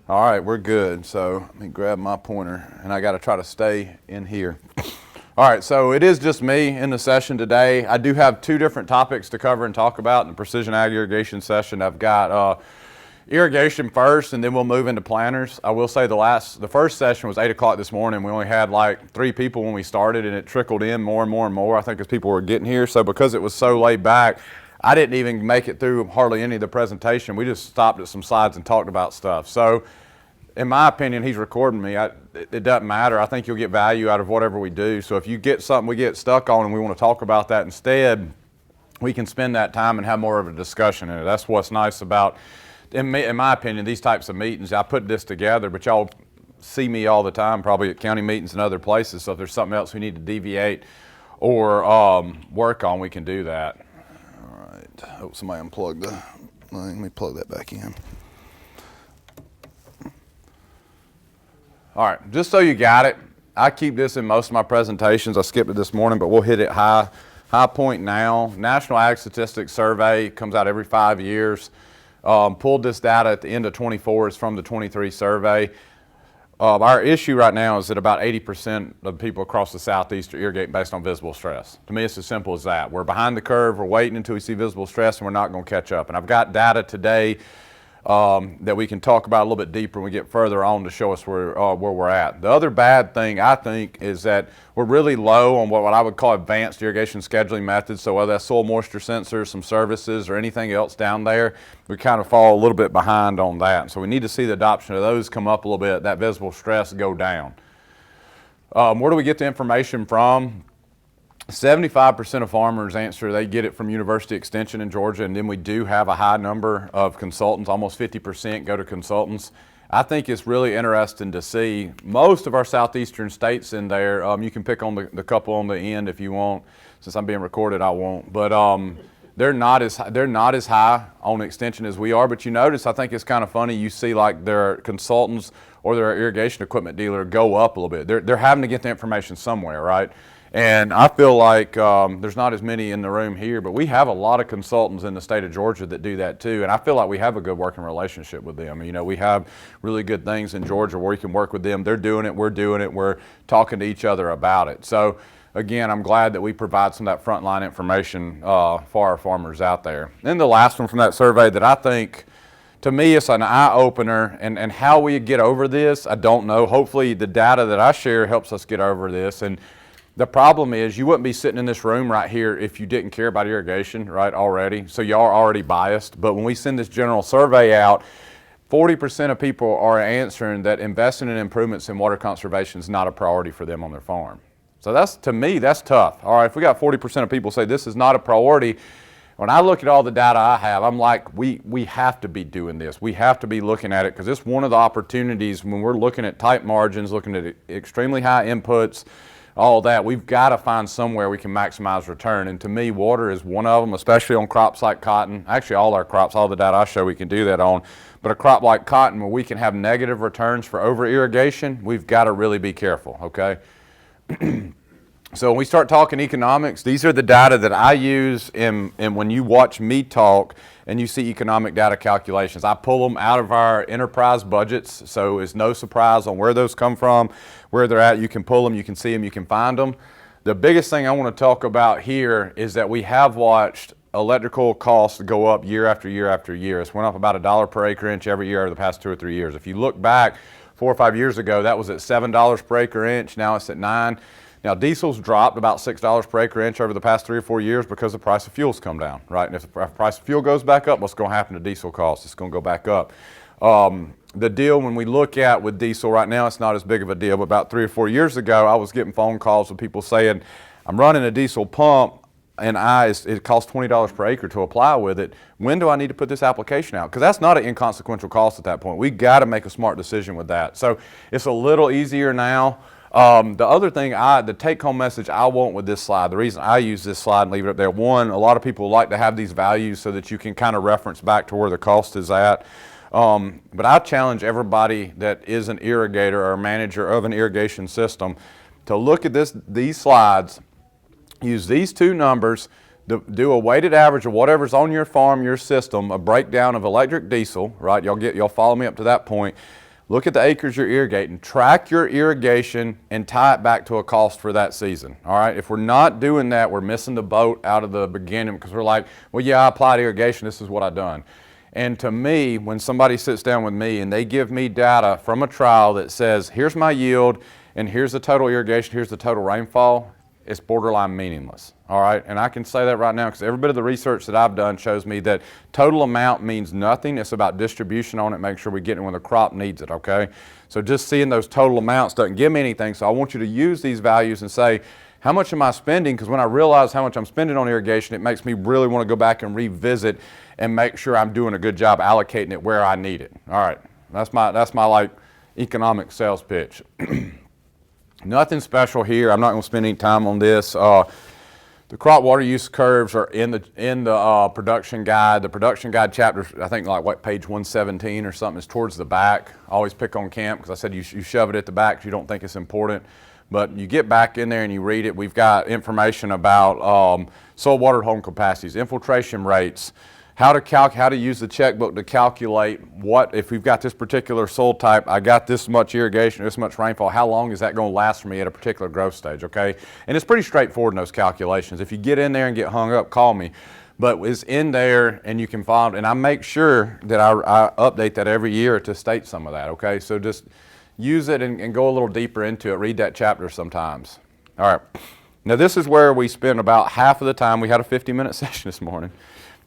All right, we're good. So let me grab my pointer, and I got to try to stay in here. All right, so it is just me in the session today. I do have two different topics to cover and talk about in the Precision Ag Irrigation session. I've got irrigation first, and then we'll move into planters. I will say the first session was 8 o'clock this morning. We only had like 3 people when we started, and it trickled in more and more and more, I think, as people were getting here. So because it was so laid back, I didn't even make it through hardly any of the presentation. We just stopped at some slides and talked about stuff. So in my opinion, he's recording me. It doesn't matter. I think you'll get value out of whatever we do. So if you get something we get stuck on and we want to talk about that instead, we can spend that time and have more of a discussion in it. That's what's nice about, in my opinion, these types of meetings. I put this together, but y'all see me all the time, probably at county meetings and other places. So if there's something else we need to deviate or work on, we can do that. All right. Oh, somebody unplugged the thing. Let me plug that back in. All right, just so you got it, I keep this in most of my presentations. I skipped it this morning, but we'll hit it high point now. National Ag Statistics Survey comes out every 5 years. Pulled this data at the end of 24. It's from the 23 survey. Our issue right now is that about 80% of people across the Southeast are irrigating based on visible stress. To me, it's as simple as that. We're behind the curve. We're waiting until we see visible stress, and we're not going to catch up. And I've got data today that we can talk about a little bit deeper when we get further on to show us where we're at. The other bad thing, I think, is that we're really low on what I would call advanced irrigation scheduling methods. So whether that's soil moisture sensors, some services, or anything else down there, we kind of fall a little bit behind on that. So we need to see the adoption of those come up a little bit, that visible stress go down. Where do we get the information from? 75% of farmers answer they get it from University Extension in Georgia, and then we do have a high number of consultants. Almost 50% go to consultants. I think it's really interesting to see most of our southeastern states in there. You can pick on the couple on the end if you want. Since I'm being recorded, I won't. But they're not as high on extension as we are. But you notice, I think it's kind of funny. You see like their consultants or their irrigation equipment dealer go up a little bit. They're having to get the information somewhere, right? And I feel like there's not as many in the room here, but we have a lot of consultants in the state of Georgia that do that too. And I feel like we have a good working relationship with them. You know, we have really good things in Georgia where we can work with them. They're doing it, we're talking to each other about it. So again, I'm glad that we provide some of that frontline information for our farmers out there. Then the last one from that survey that I think, to me, it's an eye-opener, and how we get over this, I don't know. Hopefully the data that I share helps us get over this. And the problem is you wouldn't be sitting in this room right here if you didn't care about irrigation, right, already. So y'all are already biased. But when we send this general survey out, 40% of people are answering that investing in improvements in water conservation is not a priority for them on their farm. So that's, to me, that's tough. All right, if we got 40% of people say this is not a priority, when I look at all the data I have, I'm like, we have to be doing this. We have to be looking at it because it's one of the opportunities when we're looking at tight margins, looking at extremely high inputs, all that, we've got to find somewhere we can maximize return. And to me, water is one of them, especially on crops like cotton. Actually, all our crops, all the data I show, we can do that on. But a crop like cotton where we can have negative returns for over-irrigation, we've got to really be careful, okay? So when we start talking economics, these are the data that I use in when you watch me talk and you see economic data calculations. I pull them out of our enterprise budgets, so it's no surprise on where those come from, where they're at. You can pull them, you can see them, you can find them. The biggest thing I want to talk about here is that we have watched electrical costs go up year after year after year. It's went up about $1 per acre inch every year over the past 2 or 3 years. If you look back 4 or 5 years ago, that was at $7 per acre inch. Now it's at $9. Now, diesel's dropped about $6 per acre inch over the past 3 or 4 years because the price of fuel's come down, right? And if the price of fuel goes back up, what's going to happen to diesel costs? It's going to go back up. The deal when we look at with diesel right now, it's not as big of a deal, but about 3 or 4 years ago, I was getting phone calls with people saying, I'm running a diesel pump and it costs $20 per acre to apply with it. When do I need to put this application out? Because that's not an inconsequential cost at that point. We got to make a smart decision with that. So it's a little easier now. The other thing, the take-home message I want with this slide, the reason I use this slide and leave it up there, one, a lot of people like to have these values so that you can kind of reference back to where the cost is at. But I challenge everybody that is an irrigator or a manager of an irrigation system to look at these slides, use these two numbers, do a weighted average of whatever's on your farm, your system, a breakdown of electric diesel, right? Y'all follow me up to that point. Look at the acres you're irrigating, track your irrigation, and tie it back to a cost for that season, all right? If we're not doing that, we're missing the boat out of the beginning because we're like, well, yeah, I applied irrigation, this is what I've done. And to me, when somebody sits down with me and they give me data from a trial that says, here's my yield, and here's the total irrigation, here's the total rainfall, it's borderline meaningless, all right? And I can say that right now because every bit of the research that I've done shows me that total amount means nothing. It's about distribution on it, make sure we get it when the crop needs it, okay? So just seeing those total amounts doesn't give me anything, so I want you to use these values and say, how much am I spending? Because when I realize how much I'm spending on irrigation, it makes me really want to go back and revisit and make sure I'm doing a good job allocating it where I need it. All right, that's my like economic sales pitch. Nothing special here. I'm not going to spend any time on this. The crop water use curves are in the production guide. The production guide chapter, I think like what, page 117 or something, is towards the back. I always pick on camp because I said you shove it at the back because you don't think it's important. But you get back in there and you read it. We've got information about soil water home capacities, infiltration rates, how to use the checkbook to calculate what, if we've got this particular soil type, I got this much irrigation, this much rainfall, how long is that going to last for me at a particular growth stage, okay? And it's pretty straightforward in those calculations. If you get in there and get hung up, call me. But it's in there and you can find, and I make sure that I update that every year to state some of that, okay? So just use it and go a little deeper into it. Read that chapter sometimes. All right. Now this is where we spend about half of the time. We had a 50-minute session this morning.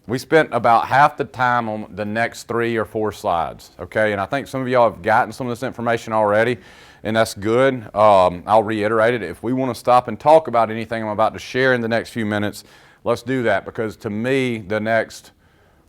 We spent about half the time on the next 3 or 4 slides, okay? And I think some of y'all have gotten some of this information already, and that's good. I'll reiterate it. If we want to stop and talk about anything I'm about to share in the next few minutes, let's do that, because to me, the next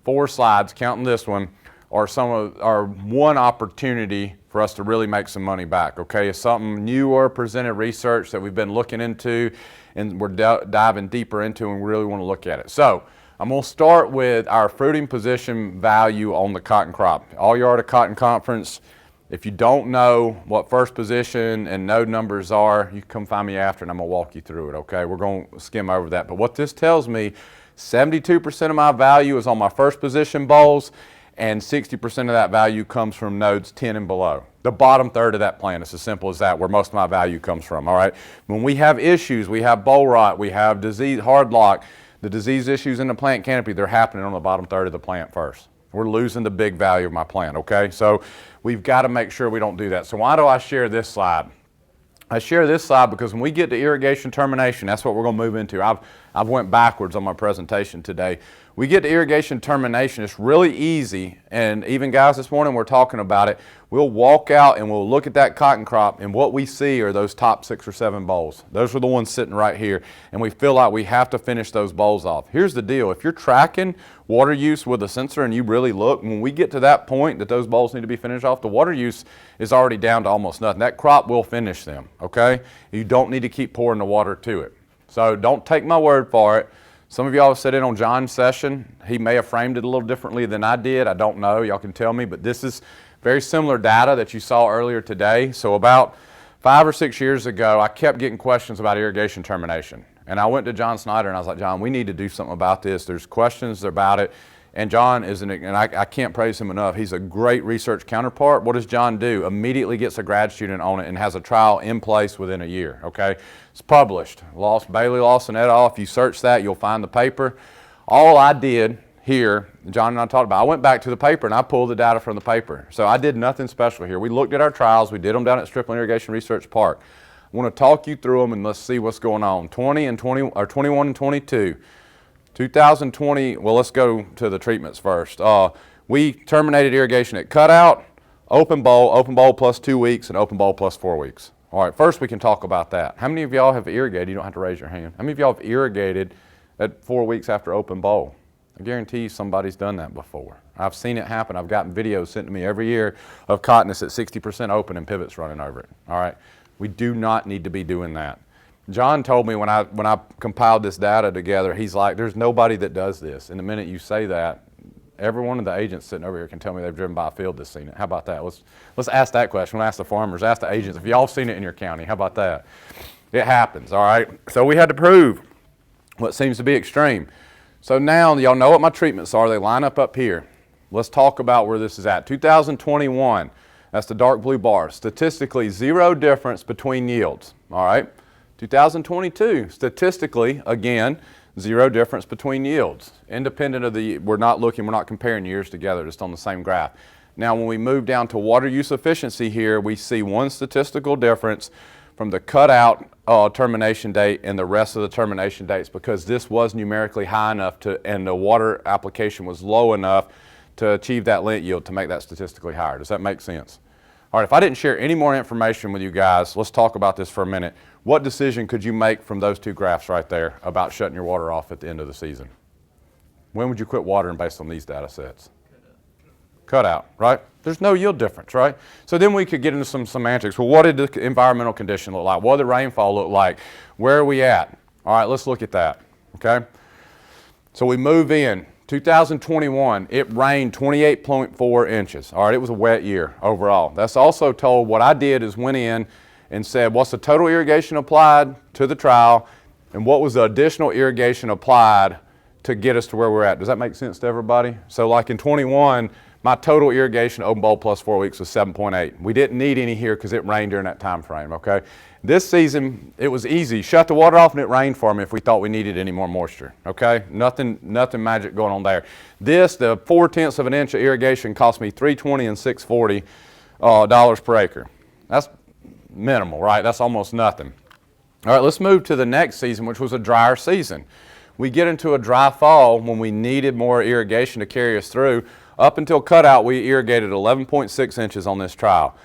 4 slides, counting this one, are one opportunity for us to really make some money back, okay? It's something new or presented research that we've been looking into and we're diving deeper into, and we really want to look at it. So I'm going to start with our fruiting position value on the cotton crop. All you are at a cotton conference, if you don't know what first position and node numbers are, you can come find me after and I'm going to walk you through it, okay? We're going to skim over that. But what this tells me, 72% of my value is on my first position bowls, and 60% of that value comes from nodes 10 and below. The bottom third of that plant, it's as simple as that, where most of my value comes from, all right? When we have issues, we have boll rot, we have disease, hard lock, the disease issues in the plant canopy, they're happening on the bottom third of the plant first. We're losing the big value of my plant, okay? So we've got to make sure we don't do that. So why do I share this slide? I share this slide because when we get to irrigation termination, that's what we're going to move into. I've went backwards on my presentation today. We get to irrigation termination, it's really easy, and even guys this morning we're talking about it. We'll walk out and we'll look at that cotton crop, and what we see are those top 6 or 7 bowls. Those are the ones sitting right here, and we feel like we have to finish those bowls off. Here's the deal, if you're tracking water use with a sensor and you really look, when we get to that point that those bowls need to be finished off, the water use is already down to almost nothing. That crop will finish them, okay? You don't need to keep pouring the water to it. So don't take my word for it. Some of y'all have sat in on John's session. He may have framed it a little differently than I did. I don't know. Y'all can tell me. But this is very similar data that you saw earlier today. So about 5 or 6 years ago, I kept getting questions about irrigation termination. And I went to John Snyder and I was like, John, we need to do something about this. There's questions about it. And John is, and I can't praise him enough, he's a great research counterpart. What does John do? Immediately gets a grad student on it and has a trial in place within a year, okay? It's published. Bailey, Lawson, et al. If you search that, you'll find the paper. All I did here, John and I talked about, I went back to the paper and I pulled the data from the paper. So I did nothing special here. We looked at our trials. We did them down at Stripling Irrigation Research Park. I want to talk you through them and let's see what's going on. 21 and 22. 2020, well, let's go to the treatments first. We terminated irrigation at cutout, open bowl plus 2 weeks, and open bowl plus 4 weeks. All right, first we can talk about that. How many of y'all have irrigated? You don't have to raise your hand. How many of y'all have irrigated at 4 weeks after open bowl? I guarantee you somebody's done that before. I've seen it happen. I've gotten videos sent to me every year of cotton that's at 60% open and pivots running over it. All right, we do not need to be doing that. John told me when I compiled this data together, he's like, there's nobody that does this. And the minute you say that, every one of the agents sitting over here can tell me they've driven by a field that's seen it. How about that? Let's ask that question. We'll ask the farmers, ask the agents, if y'all seen it in your county. How about that? It happens, all right? So we had to prove what seems to be extreme. So now y'all know what my treatments are. They line up here. Let's talk about where this is at. 2021, That's the dark blue bar. Statistically, zero difference between yields, all right? 2022, statistically, again, zero difference between yields. Independent of we're not comparing years together, just on the same graph. Now, when we move down to water use efficiency here, we see one statistical difference from the cutout termination date and the rest of the termination dates, because this was numerically high enough and the water application was low enough to achieve that lint yield to make that statistically higher. Does that make sense? All right, if I didn't share any more information with you guys, let's talk about this for a minute. What decision could you make from those two graphs right there about shutting your water off at the end of the season? When would you quit watering based on these data sets? Cutout, right? There's no yield difference, right? So then we could get into some semantics. Well, what did the environmental condition look like? What did the rainfall look like? Where are we at? All right, let's look at that, okay? So we move in. 2021, it rained 28.4 inches. All right, it was a wet year overall. That's also told, what I did is went in and said, what's the total irrigation applied to the trial, and what was the additional irrigation applied to get us to where we're at? Does that make sense to everybody? So like in 21, my total irrigation open bowl plus 4 weeks was 7.8. We didn't need any here because it rained during that time frame, okay? This season, it was easy. Shut the water off and it rained for me if we thought we needed any more moisture, okay? Nothing magic going on there. This, the 0.4 of an inch of irrigation cost me $320 and $640 dollars per acre. That's minimal, right? That's almost nothing. All right, let's move to the next season, which was a drier season. We get into a dry fall when we needed more irrigation to carry us through. Up until cutout, we irrigated 11.6 inches on this trial.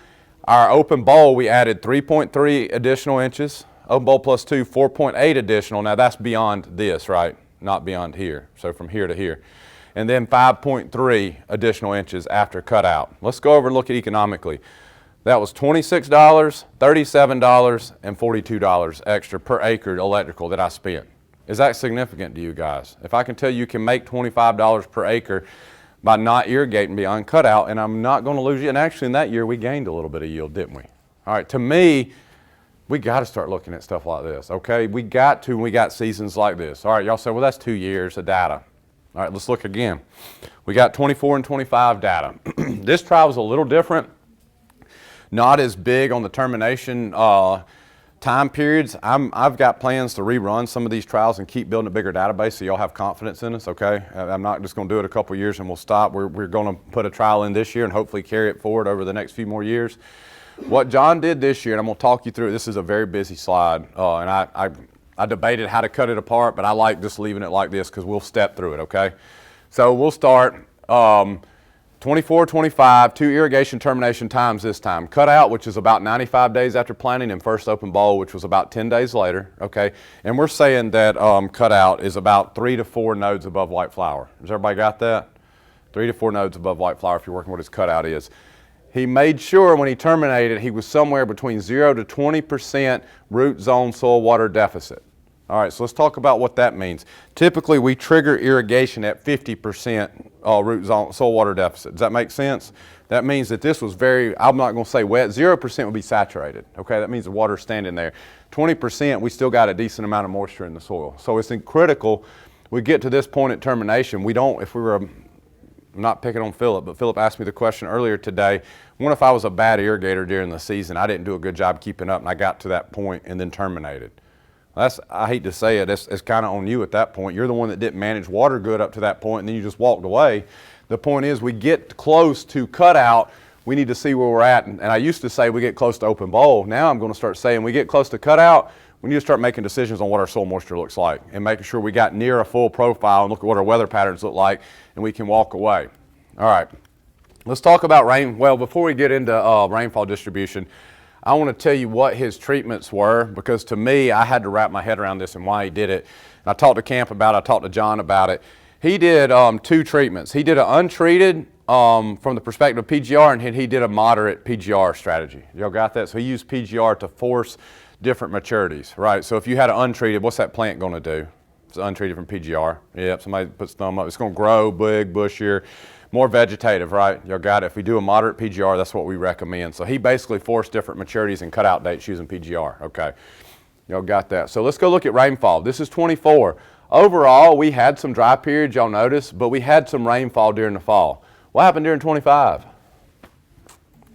Our open bowl, we added 3.3 additional inches. Open bowl plus 2, 4.8 additional. Now that's beyond this, right? Not beyond here. So from here to here. And then 5.3 additional inches after cutout. Let's go over and look at economically. That was $26, $37, and $42 extra per acre electrical that I spent. Is that significant to you guys? If I can tell you can make $25 per acre by not irrigating beyond cutout, and I'm not going to lose you. And actually in that year we gained a little bit of yield, didn't we? All right, to me, we got to start looking at stuff like this, okay? We got to when we got seasons like this. All right, y'all say, well, that's 2 years of data. All right, let's look again. We got 24 and 25 data. This trial was a little different. Not as big on the termination time periods. I've got plans to rerun some of these trials and keep building a bigger database so y'all have confidence in us, okay? I'm not just going to do it a couple years and we'll stop. We're going to put a trial in this year and hopefully carry it forward over the next few more years. What John did this year, and I'm going to talk you through it. This is a very busy slide, and I debated how to cut it apart, but I like just leaving it like this because we'll step through it, okay? So we'll start 24, 25, 2 irrigation termination times this time. Cutout, which is about 95 days after planting, and first open bowl, which was about 10 days later, okay? And we're saying that cutout is about 3 to 4 nodes above white flower. Has everybody got that? 3 to 4 nodes above white flower if you're working what his cutout is. He made sure when he terminated, he was somewhere between 0 to 20% root zone soil water deficit. All right, so let's talk about what that means. Typically, we trigger irrigation at 50% root zone soil water deficit. Does that make sense? That means that this was very, I'm not going to say wet, 0% would be saturated. Okay, that means the water's standing there. 20%, we still got a decent amount of moisture in the soil. So it's critical we get to this point at termination. We don't, if we were, I'm not picking on Philip, but Philip asked me the question earlier today, what if I was a bad irrigator during the season? I didn't do a good job keeping up and I got to that point and then terminated. I hate to say it, it's kind of on you at that point. You're the one that didn't manage water good up to that point and then you just walked away. The point is we get close to cutout, we need to see where we're at. And I used to say we get close to open bowl. Now I'm going to start saying we get close to cutout, we need to start making decisions on what our soil moisture looks like and making sure we got near a full profile and look at what our weather patterns look like and we can walk away. All right, let's talk about rain. Well, before we get into rainfall distribution, I want to tell you what his treatments were, because to me, I had to wrap my head around this and why he did it. And I talked to Camp about it, I talked to John about it. He did 2 treatments. He did an untreated from the perspective of PGR, and he did a moderate PGR strategy. Y'all got that? So he used PGR to force different maturities, right? So if you had an untreated, what's that plant going to do? It's untreated from PGR. Yep, somebody puts thumb up. It's going to grow big, bushier, more vegetative, right? Y'all got it. If we do a moderate PGR, that's what we recommend. So he basically forced different maturities and cutout dates using PGR, okay? Y'all got that. So let's go look at rainfall. This is 24. Overall, we had some dry periods, y'all notice, but we had some rainfall during the fall. What happened during 25?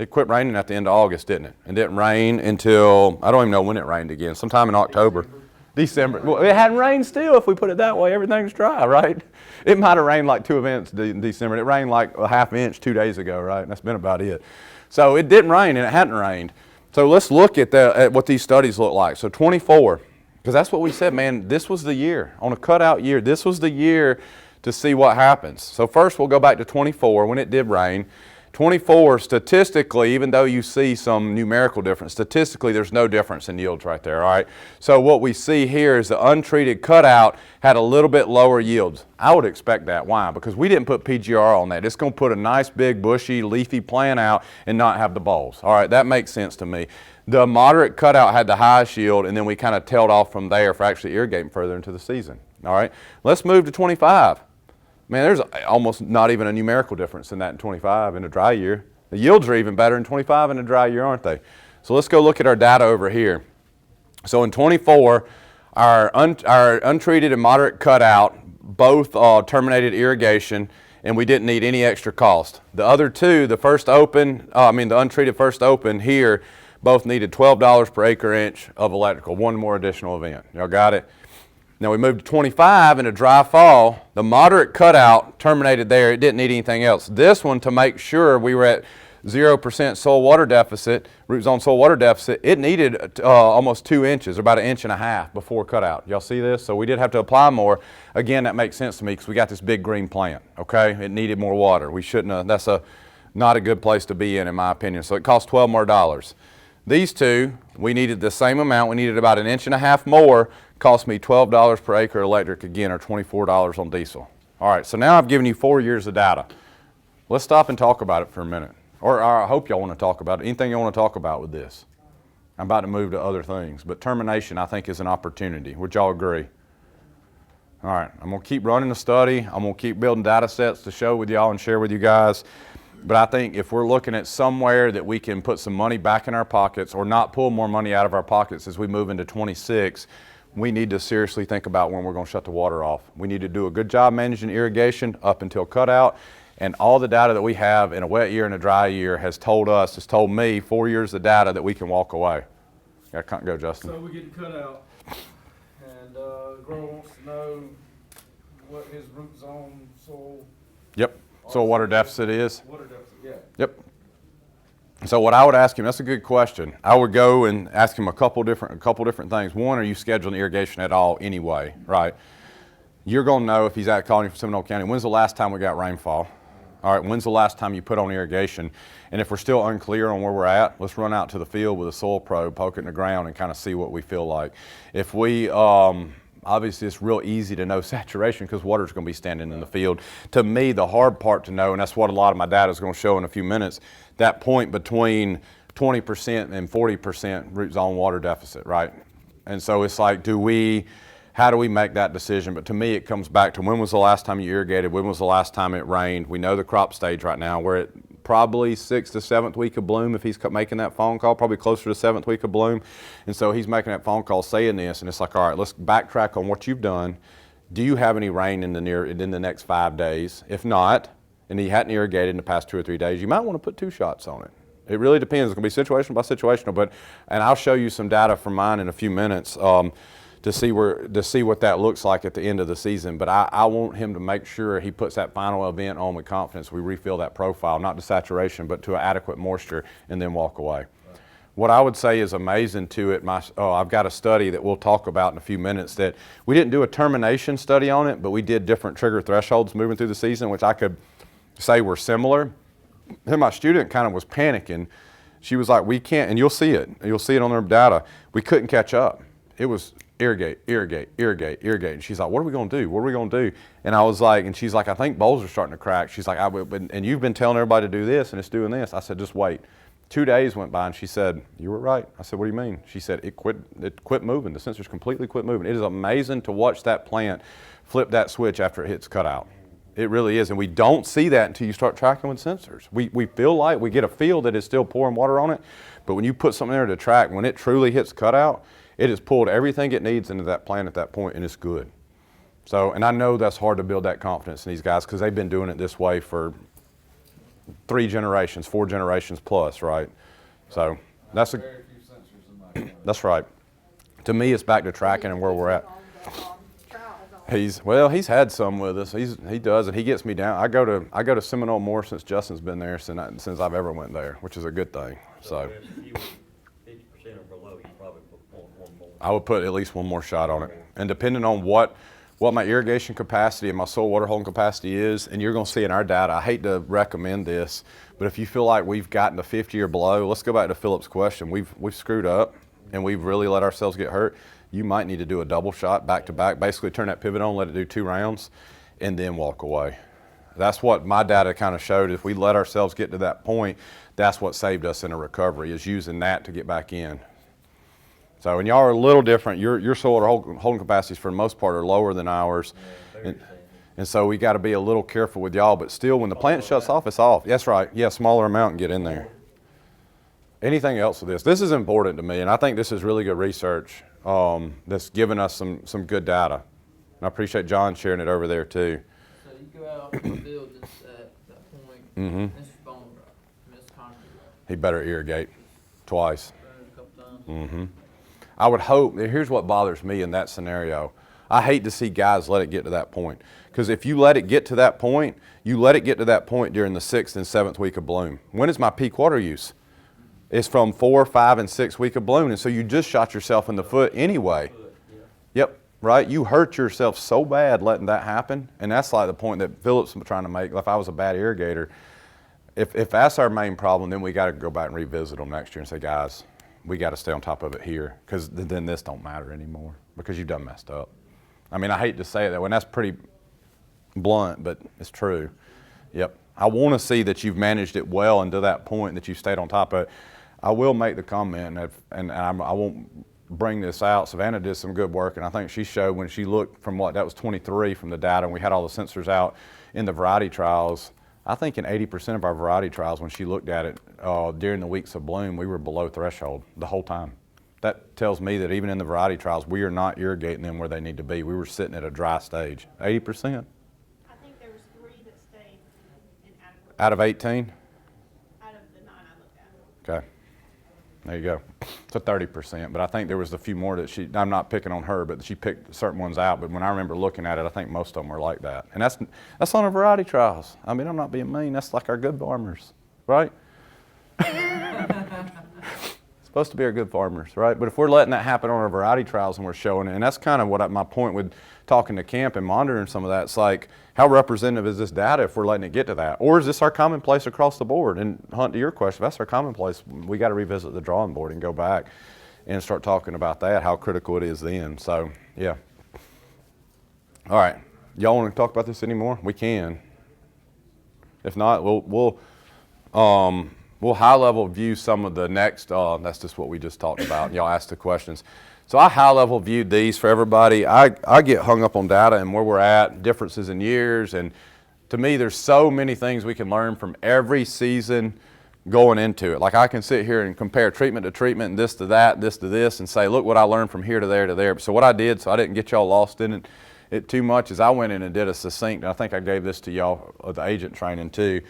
It quit raining at the end of August, didn't it? It didn't rain until, I don't even know when it rained again, sometime in October. December. Well, it hadn't rained still, if we put it that way. Everything's dry, right? It might have rained like 2 events in December. It rained like a half inch 2 days ago, right? And that's been about it. So it didn't rain, and it hadn't rained. So let's look at what these studies look like. So 24, because that's what we said, man, this was the year. On a cutout year, this was the year to see what happens. So first we'll go back to 24 when it did rain. 24, statistically, even though you see some numerical difference, statistically there's no difference in yields right there, all right? So what we see here is the untreated cutout had a little bit lower yields. I would expect that. Why? Because we didn't put PGR on that. It's going to put a nice big bushy leafy plant out and not have the bulbs. All right, that makes sense to me. The moderate cutout had the highest yield, and then we kind of tailed off from there for actually irrigating further into the season. All right, let's move to 25. Man, there's almost not even a numerical difference in that in 25 in a dry year. The yields are even better in 25 in a dry year, aren't they? So let's go look at our data over here. So in 24, our untreated and moderate cutout both terminated irrigation, and we didn't need any extra cost. The other two, the untreated first open here, both needed $12 per acre inch of electrical, one more additional event. Y'all got it? Now we moved to 25 in a dry fall. The moderate cutout terminated there. It didn't need anything else. This one, to make sure we were at 0% soil water deficit, root zone soil water deficit, it needed almost 2 inches, or about 1.5 inches before cutout. Y'all see this? So we did have to apply more. Again, that makes sense to me because we got this big green plant, okay? It needed more water. We shouldn't have, that's not a good place to be in my opinion. So it cost $12 more. These two, we needed the same amount. We needed about 1.5 inches more. Cost me $12 per acre electric again, or $24 on diesel. All right, so now I've given you 4 years of data. Let's stop and talk about it for a minute. Or I hope y'all want to talk about it. Anything you want to talk about with this? I'm about to move to other things, but termination I think is an opportunity. Would y'all agree? All right, I'm going to keep running the study. I'm going to keep building data sets to show with y'all and share with you guys. But I think if we're looking at somewhere that we can put some money back in our pockets or not pull more money out of our pockets as we move into 26, we need to seriously think about when we're going to shut the water off. We need to do a good job managing irrigation up until cutout, and all the data that we have in a wet year and a dry year has told me 4 years of data that we can walk away. Yeah, go, Justin. So we get cut out, and the grower wants to know what his root zone soil. Yep. Soil water deficit is. Water deficit, yeah. Yep. So what I would ask him, that's a good question. I would go and ask him a couple different things. One, are you scheduling irrigation at all anyway, right? You're going to know if he's out calling you from Seminole County. When's the last time we got rainfall? All right, when's the last time you put on irrigation? And if we're still unclear on where we're at, let's run out to the field with a soil probe, poke it in the ground, and kind of see what we feel like. If we, obviously it's real easy to know saturation because water's going to be standing in the field. To me, the hard part to know, and that's what a lot of my data is going to show in a few minutes, that point between 20% and 40% root zone water deficit, right? And so it's like, how do we make that decision? But to me, it comes back to when was the last time you irrigated? When was the last time it rained? We know the crop stage right now. We're at probably 6th to 7th week of bloom if he's making that phone call, probably closer to 7th week of bloom. And so he's making that phone call saying this, and it's like, all right, let's backtrack on what you've done. Do you have any rain in the next 5 days? If not, and he hadn't irrigated in the past 2 or 3 days, you might want to put 2 shots on it. It really depends. It's going to be situational by situational, and I'll show you some data from mine in a few minutes to see what that looks like at the end of the season. But I want him to make sure he puts that final event on with confidence. We refill that profile, not to saturation, but to adequate moisture, and then walk away. What I would say is amazing to it, I've got a study that we'll talk about in a few minutes that we didn't do a termination study on it, but we did different trigger thresholds moving through the season, which I could say were similar. Then my student kind of was panicking. She was like, we can't, and you'll see it on their data, we couldn't catch up. It was irrigate, irrigate, irrigate, irrigate. And she's like, what are we going to do? What are we going to do? And I was like, and she's like, I think bowls are starting to crack. She's like, and you've been telling everybody to do this, and it's doing this. I said, just wait. 2 days went by, and she said, you were right. I said, what do you mean? She said, it quit moving. The sensors completely quit moving. It is amazing to watch that plant flip that switch after it hits cutout. It really is, and we don't see that until you start tracking with sensors. We feel like we get a feel that it's still pouring water on it, but when you put something there to track, when it truly hits cutout, it has pulled everything it needs into that plant at that point, and it's good. So, and I know that's hard to build that confidence in these guys because they've been doing it this way for 3 generations, 4 generations plus, right? So that's Very few sensors in my car. that's right. To me, it's back to tracking and where we're at. He's had some with us. He does, and he gets me down. I go to Seminole more since Justin's been there since I've ever went there, which is a good thing. So If you were 50% or below, you probably put one more. I would put at least one more shot on it, and depending on what my irrigation capacity and my soil water holding capacity is, and you're going to see in our data. I hate to recommend this, but if you feel like we've gotten to 50 or below, let's go back to Philip's question. We've screwed up, and we've really let ourselves get hurt. You might need to do a double shot back to back. Basically turn that pivot on, let it do 2 rounds, and then walk away. That's what my data kind of showed. If we let ourselves get to that point, that's what saved us in a recovery, is using that to get back in. So, and y'all are a little different. Your soil holding capacities for the most part are lower than ours. And so we got to be a little careful with y'all, but still when the plant shuts off, it's off. That's right. Yeah, smaller amount and get in there. Anything else with this? This is important to me, and I think this is really good research that's given us some good data. And I appreciate John sharing it over there too. So you go out in the field just at that point, this is bone rock, and this concrete rock. He better irrigate twice. Burn it a couple times. I would hope, here's what bothers me in that scenario. I hate to see guys let it get to that point. Because if you let it get to that point, you let it get to that point during the 6th and 7th week of bloom. When is my peak water use? It's from 4, 5, and 6 week of bloom. And so you just shot yourself in the foot anyway. Yep, right? You hurt yourself so bad letting that happen. And that's like the point that Philip's trying to make. If I was a bad irrigator, if that's our main problem, then we got to go back and revisit them next year and say, guys, we got to stay on top of it here, because then this don't matter anymore because you've done messed up. I mean, I hate to say it that way, and that's pretty blunt, but it's true. Yep. I want to see that you've managed it well and to that point that you've stayed on top of it. I will make the comment, and I won't bring this out. Savannah did some good work, and I think she showed when she looked from that was 23 from the data, and we had all the sensors out in the variety trials. I think in 80% of our variety trials, when she looked at it during the weeks of bloom, we were below threshold the whole time. That tells me that even in the variety trials, we are not irrigating them where they need to be. We were sitting at a dry stage. 80%? I think there was 3 that stayed inadequate. Out of 18? Out of the 9 I looked at. Okay. There you go. It's a 30%, but I think there was a few more that I'm not picking on her, but she picked certain ones out. But when I remember looking at it, I think most of them were like that. And that's on our variety trials. I mean, I'm not being mean. That's like our good farmers, right? Supposed to be our good farmers, right? But if we're letting that happen on our variety trials and we're showing it, and that's kind of what my point with talking to camp and monitoring some of that, it's like, how representative is this data if we're letting it get to that? Or is this our commonplace across the board? And Hunt, to your question, if that's our commonplace, we got to revisit the drawing board and go back and start talking about that, how critical it is then. So, yeah. All right. Y'all want to talk about this anymore? We can. If not, we'll high level view some of the next, that's just what we just talked about. Y'all asked the questions. So I high level viewed these for everybody. I get hung up on data and where we're at, differences in years, and to me there's so many things we can learn from every season going into it. Like I can sit here and compare treatment to treatment and this to that, this to this, and say, look what I learned from here to there to there. So what I did, so I didn't get y'all lost in it too much, is I went in and did a succinct, and I think I gave this to y'all at the agent training too.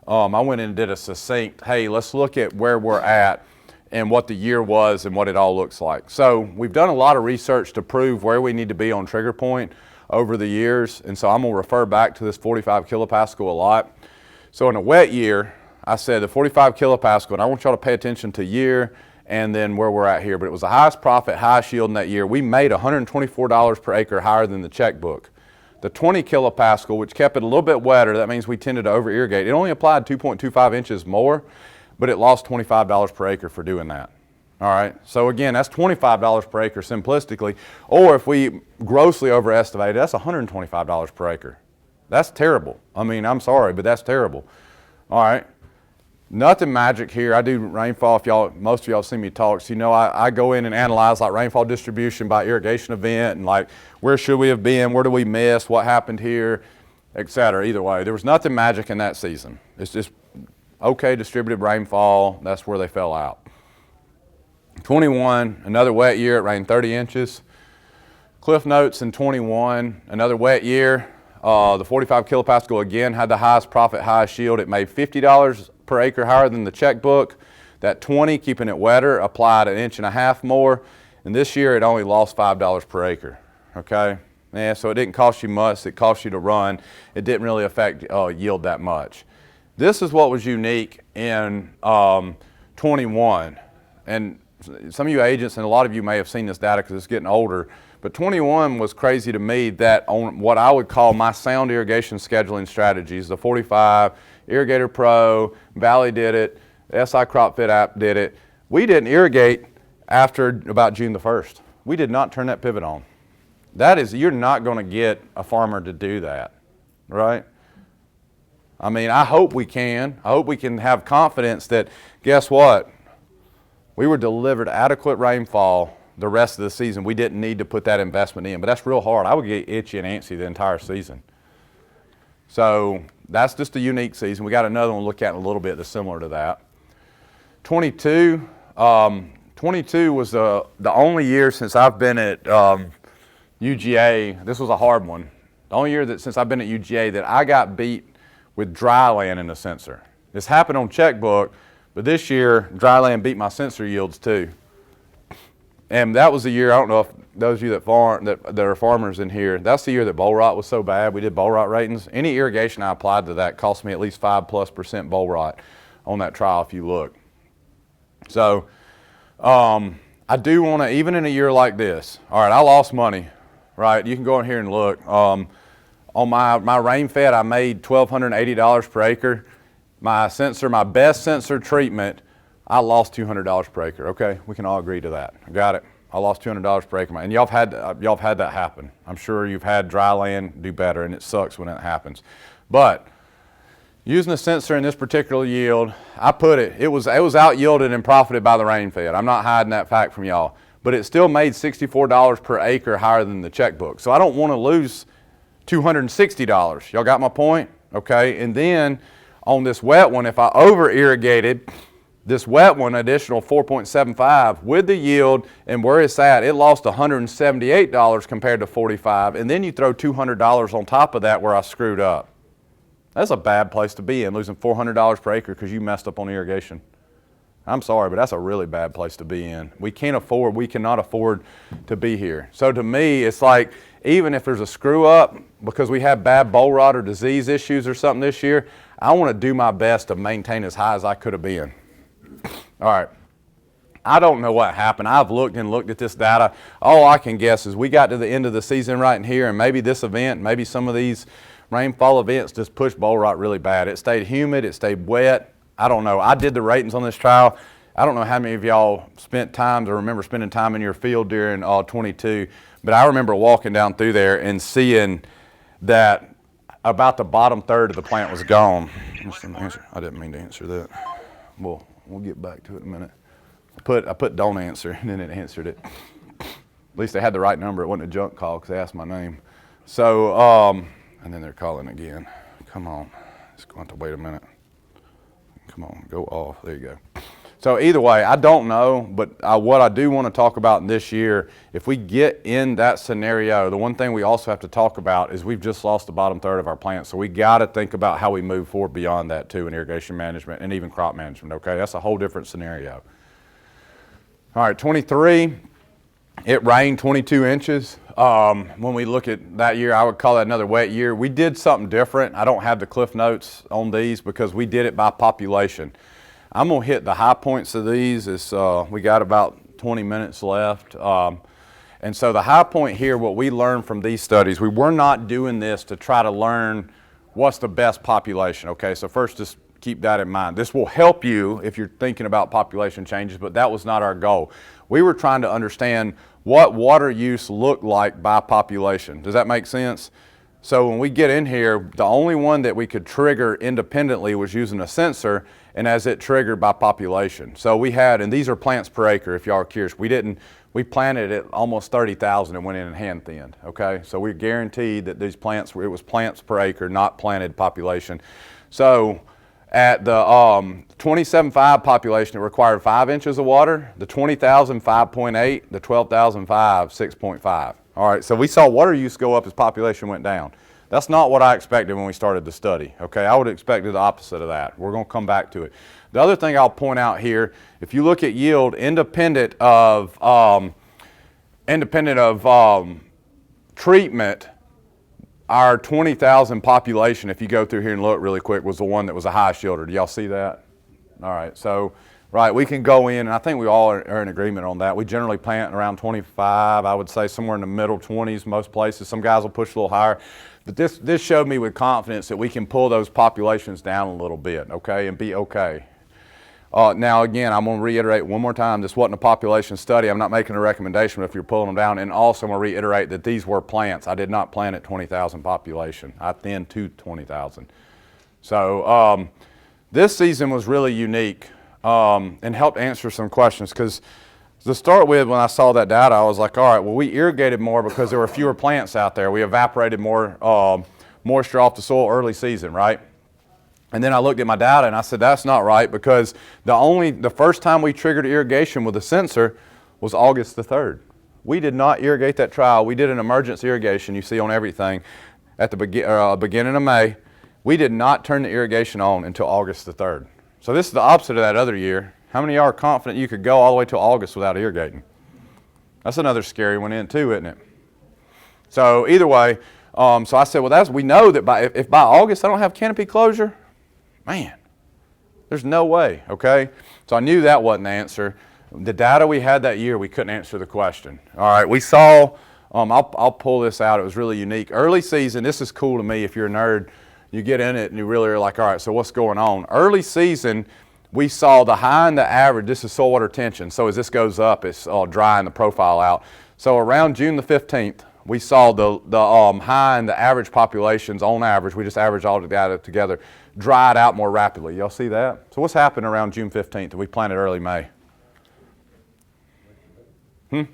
I went in and did a succinct, hey, let's look at where we're at and what the year was and what it all looks like. So we've done a lot of research to prove where we need to be on trigger point over the years, and so I'm going to refer back to this 45 kilopascal a lot. So in a wet year, I said the 45 kilopascal, and I want y'all to pay attention to year and then where we're at here, but it was the highest profit, highest yield in that year. We made $124 per acre higher than the checkbook. The 20 kilopascal, which kept it a little bit wetter, that means we tended to over irrigate. It only applied 2.25 inches more, but it lost $25 per acre for doing that. All right, so again, that's $25 per acre simplistically, or if we grossly overestimated, that's $125 per acre. That's terrible. I mean, I'm sorry, but that's terrible. All right, nothing magic here. I do rainfall. If most of y'all see me talk, so you know I go in and analyze like rainfall distribution by irrigation event and like where should we have been, where did we miss, what happened here, et cetera. Either way, there was nothing magic in that season. It's just okay distributed rainfall. That's where they fell out. 21, another wet year. It rained 30 inches. Cliff notes in 21, another wet year. the 45 kilopascal again had the highest profit, highest yield. It made $50 per acre higher than the checkbook. That 20, keeping it wetter, applied 1.5 inches more. And this year it only lost $5 per acre, okay? Yeah, so it didn't cost you much, it cost you to run. It didn't really affect yield that much. This is what was unique in 21. And some of you agents and a lot of you may have seen this data because it's getting older, but 21 was crazy to me that on what I would call my sound irrigation scheduling strategies, the 45, Irrigator Pro, Valley did it, SI Crop Fit app did it. We didn't irrigate after about June the 1st. We did not turn that pivot on. That is, you're not going to get a farmer to do that, right? I mean, I hope we can. I hope we can have confidence that, guess what? We were delivered adequate rainfall the rest of the season. We didn't need to put that investment in, but that's real hard. I would get itchy and antsy the entire season. So that's just a unique season. We got another one to look at in a little bit that's similar to that. 22 was the only year since I've been at UGA, this was a hard one. The only year that since I've been at UGA that I got beat with dry land in the sensor. This happened on checkbook, but this year dry land beat my sensor yields too. And that was the year, I don't know if those of you that are farmers in here, that's the year that boll rot was so bad. We did boll rot ratings. Any irrigation I applied to that cost me at least 5+% boll rot on that trial if you look. So I do want to, even in a year like this, all right, I lost money, right? You can go in here and look. On my rain fed, I made $1,280 per acre. My sensor, my best sensor treatment, I lost $200 per acre. Okay, we can all agree to that. I got it. I lost $200 per acre, and y'all have had that happen. I'm sure you've had dry land do better, and it sucks when that happens. But using the sensor in this particular yield, it was out yielded and profited by the rain fed. I'm not hiding that fact from y'all, but it still made $64 per acre higher than the checkbook. So I don't want to lose $260. Y'all got my point? Okay, and then on this wet one, if I over irrigated this wet one, additional 4.75 with the yield and where it's at, it lost $178 compared to $45, and then you throw $200 on top of that where I screwed up. That's a bad place to be in, losing $400 per acre because you messed up on irrigation. I'm sorry, but that's a really bad place to be in. We cannot afford to be here. So to me, it's like, even if there's a screw up because we have bad boll rot or disease issues or something this year, I want to do my best to maintain as high as I could have been. All right. I don't know what happened. I've looked at this data. All I can guess is we got to the end of the season right in here, and maybe this event, maybe some of these rainfall events just pushed boll rot really bad. It stayed humid, it stayed wet. I don't know. I did the ratings on this trial. I don't know how many of y'all spent time or remember spending time in your field during 22, but I remember walking down through there and seeing that about the bottom third of the plant was gone. I didn't mean to answer that. We'll get back to it in a minute. I put don't answer, and then it answered it. At least they had the right number. It wasn't a junk call because they asked my name. So, and then they're calling again. Come on. It's going to wait a minute. Come on, go off. There you go. So either way, I don't know, but what I do want to talk about this year, if we get in that scenario, the one thing we also have to talk about is we've just lost the bottom third of our plant. So we got to think about how we move forward beyond that too in irrigation management and even crop management, okay? That's a whole different scenario. All right, 23, it rained 22 inches. When we look at that year, I would call that another wet year. We did something different. I don't have the cliff notes on these because we did it by population. I'm going to hit the high points of these. We got about 20 minutes left. And so the high point here, what we learned from these studies, we were not doing this to try to learn what's the best population, okay? So first, just keep that in mind. This will help you if you're thinking about population changes, but that was not our goal. We were trying to understand what water use looked like by population. Does that make sense? So when we get in here, the only one that we could trigger independently was using a sensor, and as it triggered by population. So we had, and these are plants per acre if y'all are curious, we planted at almost 30,000 and went in and hand thinned, okay? So we guaranteed that these plants, it was plants per acre, not planted population. So at the 27.5 population, it required 5 inches of water. The 20,000, 5.8. The 12,005, 6.5. All right, so we saw water use go up as population went down. That's not what I expected when we started the study, okay? I would have expected the opposite of that. We're going to come back to it. The other thing I'll point out here, if you look at yield independent of treatment, our 20,000 population, if you go through here and look really quick, was the one that was a high yielder. Do y'all see that? All right, so, right, we can go in, and I think we all are in agreement on that. We generally plant around 25, I would say somewhere in the middle 20s most places. Some guys will push a little higher. But this showed me with confidence that we can pull those populations down a little bit, okay, and be okay. Now, again, I'm going to reiterate one more time, this wasn't a population study. I'm not making a recommendation if you're pulling them down. And also, I'm going to reiterate that these were plants. I did not plant at 20,000 population. I thinned to 20,000. So this season was really unique and helped answer some questions. Because to start with, when I saw that data, I was like, all right, well, we irrigated more because there were fewer plants out there. We evaporated more moisture off the soil early season, right? And then I looked at my data and I said, that's not right, because the first time we triggered irrigation with a sensor was August the 3rd. We did not irrigate that trial. We did an emergency irrigation, you see on everything, at the beginning of May. We did not turn the irrigation on until August the 3rd. So this is the opposite of that other year. How many of y'all are confident you could go all the way till August without irrigating? That's another scary one in too, isn't it? So either way, so I said, well, we know that if by August I don't have canopy closure, man, there's no way, okay? So I knew that wasn't the answer. The data we had that year, we couldn't answer the question. All right, we saw, I'll pull this out. It was really unique. Early season, this is cool to me. If you're a nerd, you get in it and you really are like, all right, so what's going on? Early season, we saw the high and the average. This is soil water tension. So as this goes up, it's drying the profile out. So around June the 15th, we saw the high and the average populations on average, we just averaged all the data together, dried out more rapidly. Y'all see that? So what's happened around June 15th? We planted early May. Can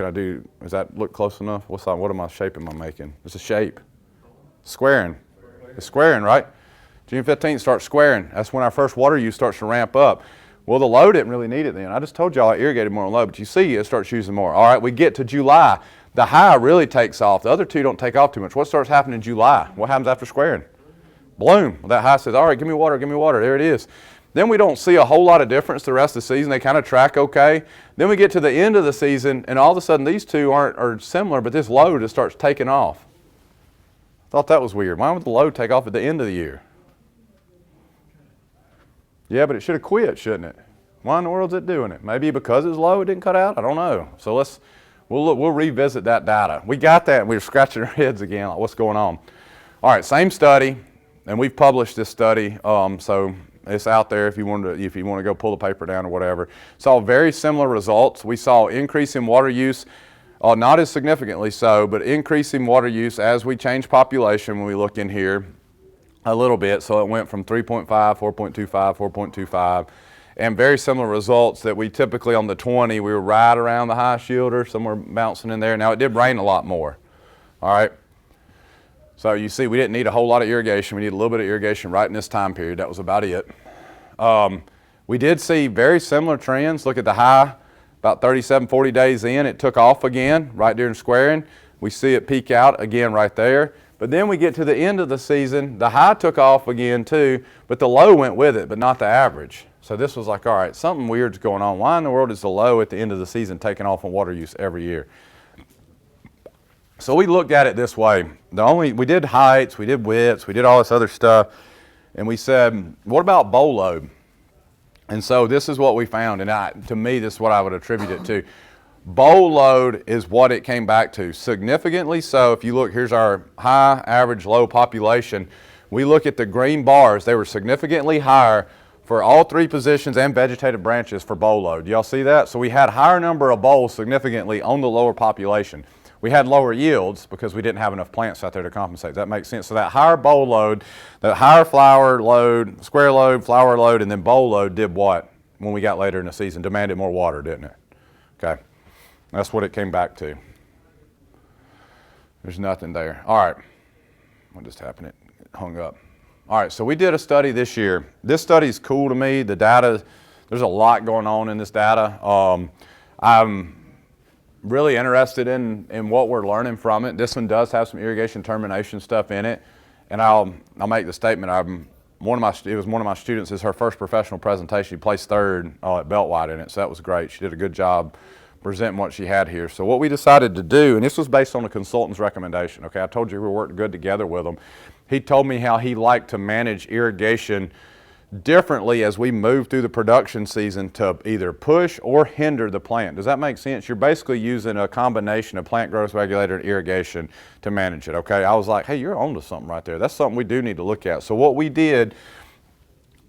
I do, does that look close enough? What shape am I making? It's a shape. Squaring. It's squaring, right? June 15th starts squaring. That's when our first water use starts to ramp up. Well, the low didn't really need it then. I just told y'all I irrigated more on low, but you see it starts using more. All right, we get to July. The high really takes off. The other two don't take off too much. What starts happening in July? What happens after squaring? Bloom. Well, that high says, all right, give me water, give me water. There it is. Then we don't see a whole lot of difference the rest of the season. They kind of track okay. Then we get to the end of the season, and all of a sudden these two are similar, but this low just starts taking off. Thought that was weird. Why would the low take off at the end of the year? Yeah, but it should have quit, shouldn't it? Why in the world is it doing it? Maybe because it's low, it didn't cut out? I don't know. So we'll revisit that data. We got that, and we were scratching our heads again, like what's going on? All right, same study, and we've published this study, so it's out there if you want to go pull the paper down or whatever. Saw very similar results. We saw increase in water use, not as significantly so, but increase in water use as we change population when we look in here a little bit. So it went from 3.5, 4.25, 4.25, and very similar results that we typically on the 20, we were right around the high shielder, somewhere bouncing in there. Now it did rain a lot more, all right? So you see we didn't need a whole lot of irrigation. We need a little bit of irrigation right in this time period. That was about it. We did see very similar trends. Look at the high, about 37, 40 days in, it took off again right during squaring. We see it peak out again right there. But then we get to the end of the season, the high took off again too, but the low went with it, but not the average. So this was like, all right, something weird's going on. Why in the world is the low at the end of the season taking off on water use every year? So we looked at it this way. We did heights, we did widths, we did all this other stuff, and we said, what about bowl load? And so this is what we found, and to me, this is what I would attribute it to. Bowl load is what it came back to. Significantly so, if you look, here's our high, average, low population. We look at the green bars, they were significantly higher for all three positions and vegetative branches for bowl load. Y'all see that? So we had higher number of bowls significantly on the lower population. We had lower yields because we didn't have enough plants out there to compensate. That makes sense. So that higher bowl load, that higher flower load, square load, flower load, and then bowl load did what when we got later in the season? Demanded more water, didn't it? Okay. That's what it came back to. There's nothing there. All right. What just happened? It hung up. All right, so we did a study this year. This study is cool to me. The data, there's a lot going on in this data. really interested in what we're learning from it. This one does have some irrigation termination stuff in it, and I'll make the statement. It was one of my students. It's her first professional presentation. She placed third at Beltwide in it, so that was great. She did a good job presenting what she had here. So what we decided to do, and this was based on a consultant's recommendation. Okay, I told you we worked good together with him. He told me how he liked to manage irrigation differently as we move through the production season to either push or hinder the plant. Does that make sense? You're basically using a combination of plant growth regulator and irrigation to manage it, okay? I was like, hey, you're onto something right there. That's something we do need to look at. So what we did,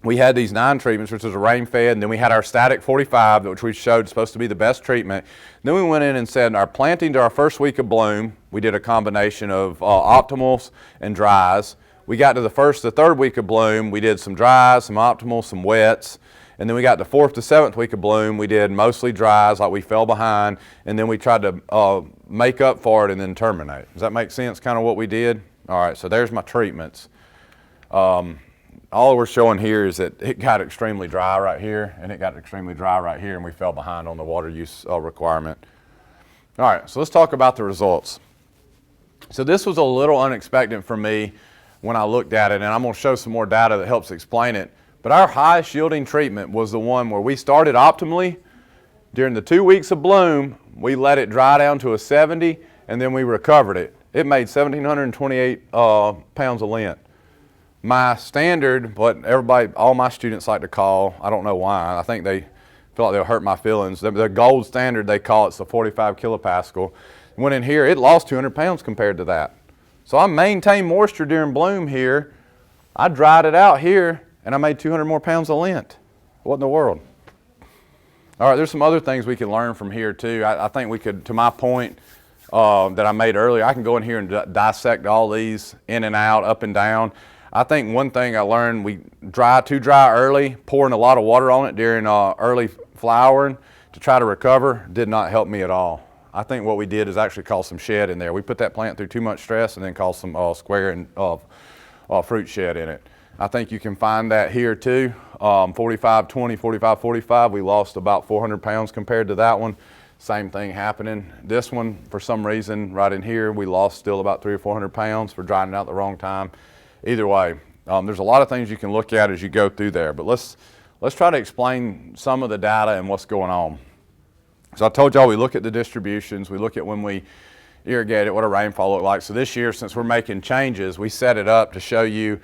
we had these 9 treatments, which was a rain fed, and then we had our static 45, which we showed supposed to be the best treatment. Then we went in and said our planting to our first week of bloom, we did a combination of optimals and dries. We got to the third week of bloom, we did some dries, some optimals, some wets. And then we got the 4th to 7th week of bloom, we did mostly dries, like we fell behind, and then we tried to make up for it and then terminate. Does that make sense, kind of what we did? All right, so there's my treatments. All we're showing here is that it got extremely dry right here, and it got extremely dry right here, and we fell behind on the water use requirement. All right, so let's talk about the results. So this was a little unexpected for me when I looked at it, and I'm going to show some more data that helps explain it. But our highest yielding treatment was the one where we started optimally. During the 2 weeks of bloom, we let it dry down to a 70, and then we recovered it. It made 1,728 pounds of lint. My standard, what all my students like to call, I don't know why, I think they feel like they'll hurt my feelings. The gold standard, they call it's the 45 kilopascal. Went in here, it lost 200 pounds compared to that. So I maintained moisture during bloom here. I dried it out here, and I made 200 more pounds of lint. What in the world? All right, there's some other things we can learn from here too. I think we could, to my point that I made earlier, I can go in here and dissect all these in and out, up and down. I think one thing I learned, we too dry early, pouring a lot of water on it during early flowering to try to recover did not help me at all. I think what we did is actually cause some shed in there. We put that plant through too much stress and then caused some square and fruit shed in it. I think you can find that here too. 45-20, 45-45, we lost about 400 pounds compared to that one. Same thing happening. This one, for some reason, right in here, we lost still about 300 or 400 pounds for drying it out at the wrong time. Either way, there's a lot of things you can look at as you go through there, but let's try to explain some of the data and what's going on. So I told y'all we look at the distributions, we look at when we irrigate it, what a rainfall looked like. So this year, since we're making changes, we set it up to show you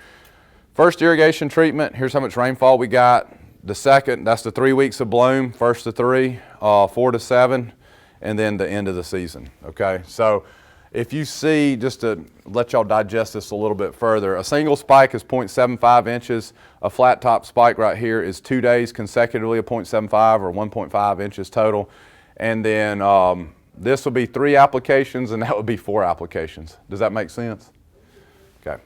first irrigation treatment, here's how much rainfall we got. The second, that's the 3 weeks of bloom, 1st to 3, 4 to 7, and then the end of the season, okay? So if you see, just to let y'all digest this a little bit further, a single spike is 0.75 inches. A flat top spike right here is 2 days consecutively of 0.75 or 1.5 inches total. And then this will be 3 applications, and that would be 4 applications. Does that make sense? Okay.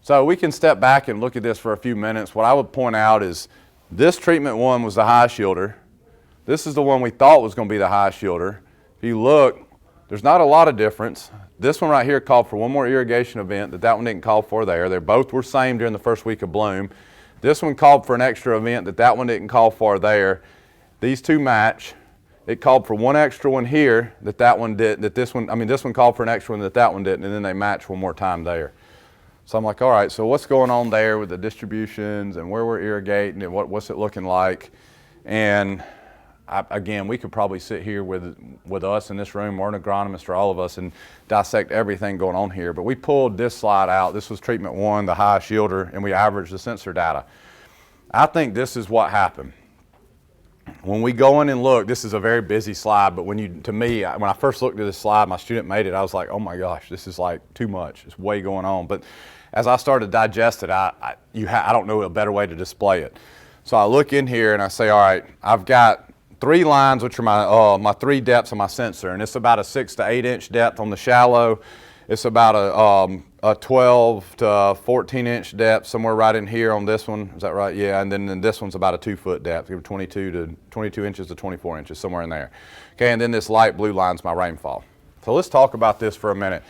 So we can step back and look at this for a few minutes. What I would point out is this treatment one was the highest yielder. This is the one we thought was going to be the highest yielder. If you look, there's not a lot of difference. This one right here called for one more irrigation event that one didn't call for there. They both were same during the first week of bloom. This one called for an extra event that one didn't call for there. These two match. It called for one extra one here that one did, this one called for an extra one that one didn't, and then they match one more time there. So I'm like, all right, so what's going on there with the distributions and where we're irrigating and what's it looking like? And again, we could probably sit here with us in this room, or an agronomist, or all of us, and dissect everything going on here. But we pulled this slide out. This was treatment one, the highest yielder, and we averaged the sensor data. I think this is what happened. When we go in and look, this is a very busy slide, but when I first looked at this slide, my student made it, I was like, oh my gosh, this is like too much. It's way going on. But as I started to digest it, I don't know a better way to display it. So I look in here and I say, all right, I've got 3 lines, which are my 3 depths of my sensor, and it's about a 6 to 8 inch depth on the shallow. It's about a 12 to 14 inch depth, somewhere right in here on this one. Is that right? Yeah, and then this one's about a 2 foot depth, 22 inches to 24 inches, somewhere in there. Okay, and then this light blue line's my rainfall. So let's talk about this for a minute.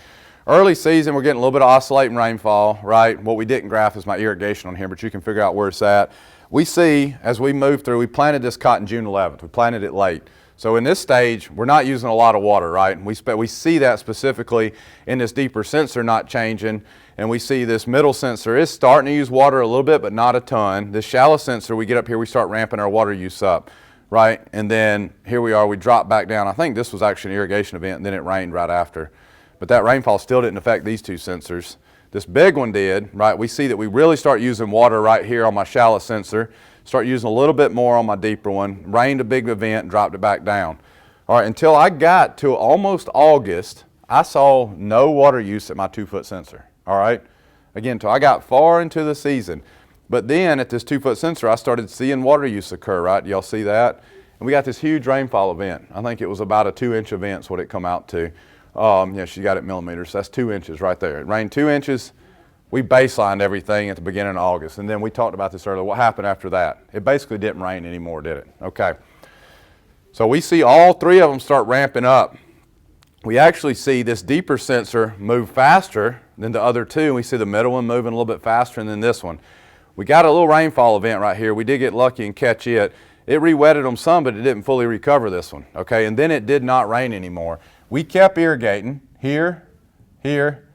Early season, we're getting a little bit of oscillating rainfall, right? What we didn't graph is my irrigation on here, but you can figure out where it's at. We see, as we move through, we planted this cotton June 11th. We planted it late. So in this stage, we're not using a lot of water, right? We see that specifically in this deeper sensor not changing, and we see this middle sensor is starting to use water a little bit, but not a ton. This shallow sensor, we get up here, we start ramping our water use up, right? And then here we are, we drop back down. I think this was actually an irrigation event, and then it rained right after. But that rainfall still didn't affect these two sensors. This big one did, right? We see that we really start using water right here on my shallow sensor, start using a little bit more on my deeper one, rained a big event, dropped it back down. All right, until I got to almost August, I saw no water use at my 2-foot sensor, all right? Again, until I got far into the season. But then at this 2-foot sensor, I started seeing water use occur, right? Y'all see that? And we got this huge rainfall event. I think it was about a 2-inch event is what it come out to. Yeah, she got it millimeters. That's 2 inches right there. It rained 2 inches. We baselined everything at the beginning of August. And then we talked about this earlier. What happened after that? It basically didn't rain anymore, did it? Okay. So we see all three of them start ramping up. We actually see this deeper sensor move faster than the other two. We see the middle one moving a little bit faster than this one. We got a little rainfall event right here. We did get lucky and catch it. It re-wetted them some, but it didn't fully recover this one. Okay, and then it did not rain anymore. We kept irrigating here, here,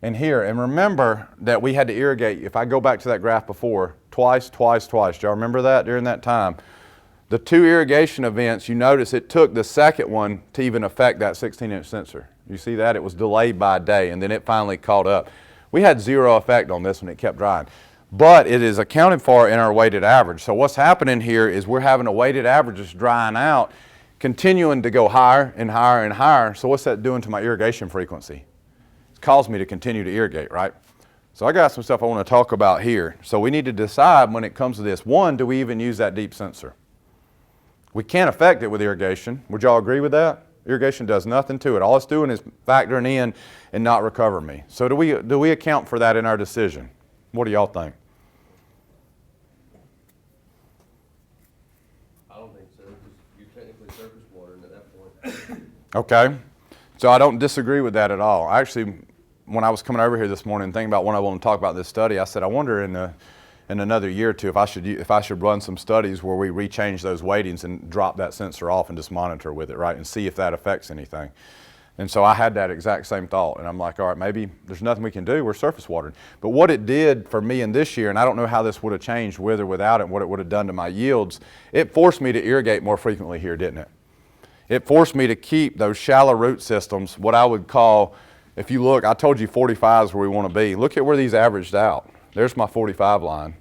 and here. And remember that we had to irrigate, if I go back to that graph before, twice, twice, twice. Do y'all remember that during that time? The two irrigation events, you notice it took the second one to even affect that 16-inch sensor. You see that? It was delayed by a day, and then it finally caught up. We had zero effect on this one. It kept drying. But it is accounted for in our weighted average. So what's happening here is we're having a weighted average that's drying out, continuing to go higher and higher and higher. So what's that doing to my irrigation frequency? It's caused me to continue to irrigate, right? So I got some stuff I want to talk about here. So we need to decide when it comes to this. One, do we even use that deep sensor? We can't affect it with irrigation. Would y'all agree with that? Irrigation does nothing to it. All it's doing is factoring in and not recover me. So do we account for that in our decision? What do y'all think? I don't think so, because you're technically surface watering at that point. Okay. So I don't disagree with that at all. Actually, when I was coming over here this morning thinking about when I want to talk about this study, I said, I wonder in another year or two if I should run some studies where we rechange those weightings and drop that sensor off and just monitor with it, right, and see if that affects anything. And so I had that exact same thought, and I'm like, all right, maybe there's nothing we can do. We're surface watering. But what it did for me in this year, and I don't know how this would have changed with or without it, what it would have done to my yields, it forced me to irrigate more frequently here, didn't it? It forced me to keep those shallow root systems, what I would call, if you look, I told you 45 is where we want to be. Look at where these averaged out. There's my 45 line.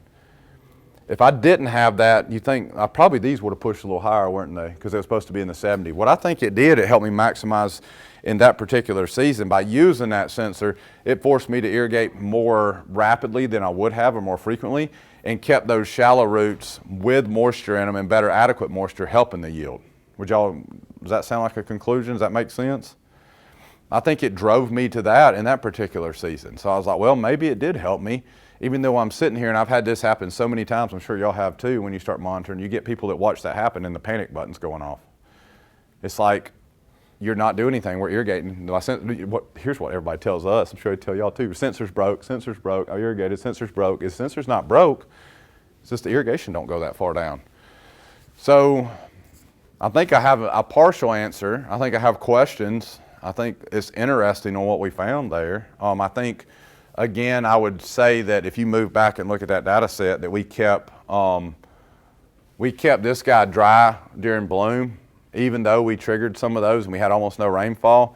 If I didn't have that, you think probably these would have pushed a little higher, weren't they? Because they were supposed to be in the 70. What I think it did, it helped me maximize in that particular season. By using that sensor, it forced me to irrigate more rapidly than I would have or more frequently, and kept those shallow roots with moisture in them and better adequate moisture helping the yield. Does that sound like a conclusion? Does that make sense? I think it drove me to that in that particular season. So I was like, well, maybe it did help me. Even though I'm sitting here and I've had this happen so many times, I'm sure y'all have too, when you start monitoring, you get people that watch that happen and the panic button's going off. It's like, you're not doing anything, we're irrigating. Here's what everybody tells us, I'm sure they tell y'all too, sensor's broke, I irrigated, sensor's broke. If sensor's not broke, it's just the irrigation don't go that far down. So I think I have a partial answer. I think I have questions. I think it's interesting on what we found there. I think, again, I would say that if you move back and look at that data set, that we kept this guy dry during bloom. Even though we triggered some of those and we had almost no rainfall,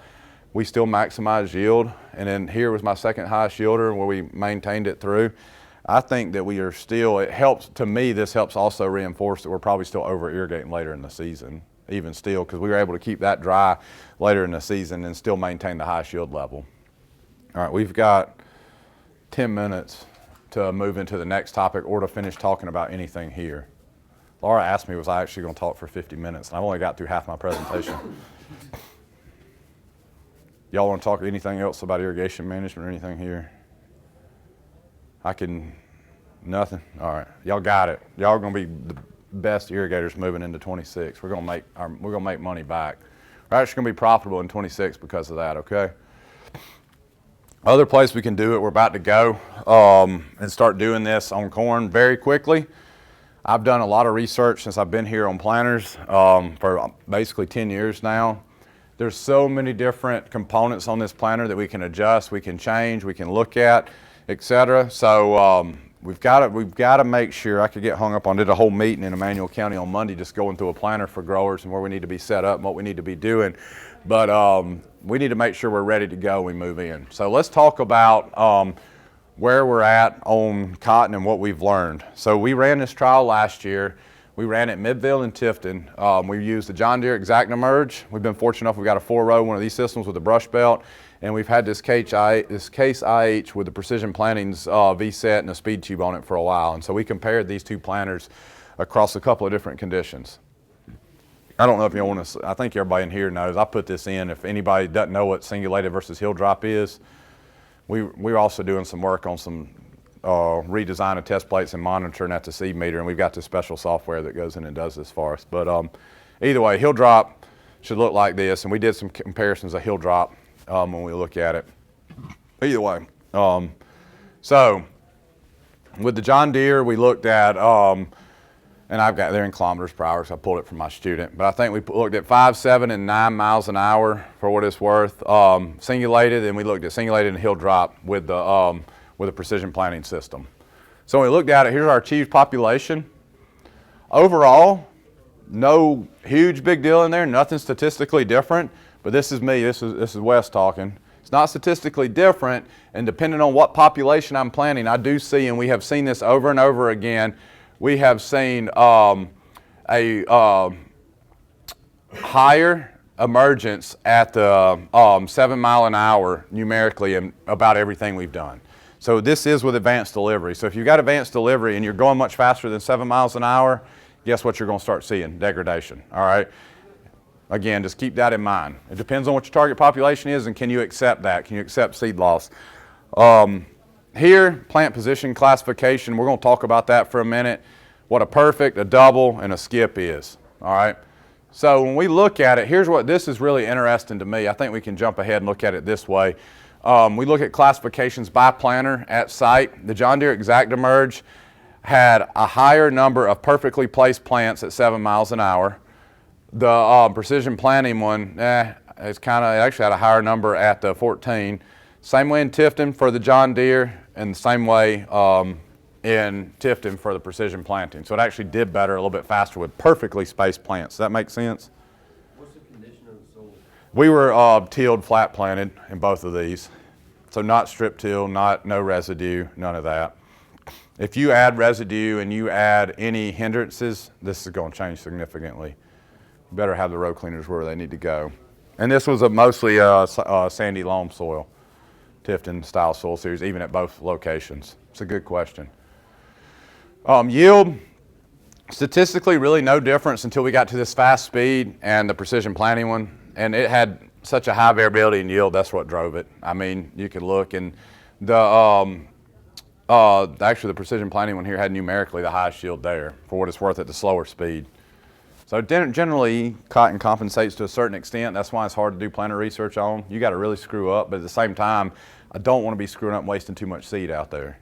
we still maximized yield. And then here was my second highest yielder where we maintained it through. I think that we are still, it helps, to me, this helps also reinforce that we're probably still over irrigating later in the season, even still, because we were able to keep that dry later in the season and still maintain the highest yield level. All right, we've got 10 minutes to move into the next topic or to finish talking about anything here. Laura asked me, was I actually going to talk for 50 minutes? And I've only got through half my presentation. Y'all want to talk anything else about irrigation management or anything here? Nothing? All right, y'all got it. Y'all are going to be the best irrigators moving into 26. We're going to make money back. We're actually going to be profitable in 26 because of that, okay? Other place we can do it, we're about to go and start doing this on corn very quickly. I've done a lot of research since I've been here on planters for basically 10 years now. There's so many different components on this planter that we can adjust, we can change, we can look at, etc. So we've got to make sure. I could get hung up on. Did a whole meeting in Emmanuel County on Monday just going through a planter for growers and where we need to be set up and what we need to be doing. But we need to make sure we're ready to go when we move in. So let's talk about where we're at on cotton and what we've learned. So we ran this trial last year. We ran it Midville and Tifton. We used the John Deere ExactEmerge. We've been fortunate enough, we've got a 4-row, one of these systems with a brush belt, and we've had this Case IH with the Precision Plantings V-set and a speed tube on it for a while. And so we compared these two planters across a couple of different conditions. I don't know if you want to, I think everybody in here knows. I put this in. If anybody doesn't know what singulated versus hill drop is, we're also doing some work on some redesign of test plates and monitoring at the seed meter, and we've got this special software that goes in and does this for us. But either way, hill drop should look like this, and we did some comparisons of hill drop when we look at it. Either way, so with the John Deere, we looked at, and I've got there in kilometers per hour, so I pulled it from my student, but I think we looked at 5, 7, and 9 miles an hour for what it's worth, singulated, and we looked at singulated and hill drop with a precision planting system. So when we looked at it, here's our achieved population. Overall, no huge big deal in there, nothing statistically different, but this is me, this is Wes talking. It's not statistically different, and depending on what population I'm planting, I do see, and we have seen this over and over again, we have seen a higher emergence at the 7 mile an hour numerically in about everything we've done. So this is with advanced delivery. So if you've got advanced delivery and you're going much faster than 7 miles an hour, guess what you're going to start seeing? Degradation, all right? Again, just keep that in mind. It depends on what your target population is and can you accept that? Can you accept seed loss? Here, plant position classification, we're going to talk about that for a minute, what a perfect, a double, and a skip is, all right? So when we look at it, here's what, this is really interesting to me. I think we can jump ahead and look at it this way. We look at classifications by planter at site. The John Deere ExactEmerge had a higher number of perfectly placed plants at 7 miles an hour. The precision planting one, it actually had a higher number at 14. Same way in Tifton for the John Deere, and the same way in Tifton for the precision planting. So it actually did better, a little bit faster with perfectly spaced plants. Does that make sense? What's the condition of the soil? We were tilled flat planted in both of these. So not strip till, no residue, none of that. If you add residue and you add any hindrances, this is going to change significantly. You better have the row cleaners where they need to go. And this was a mostly sandy loam soil, Tifton style soil series, even at both locations. It's a good question. Yield, statistically really no difference until we got to this fast speed and the precision planting one, and it had such a high variability in yield, that's what drove it. I mean, you could look, and the actually the precision planting one here had numerically the highest yield there for what it's worth at the slower speed. So generally, cotton compensates to a certain extent. That's why it's hard to do planter research on. You got to really screw up, but at the same time, I don't want to be screwing up and wasting too much seed out there.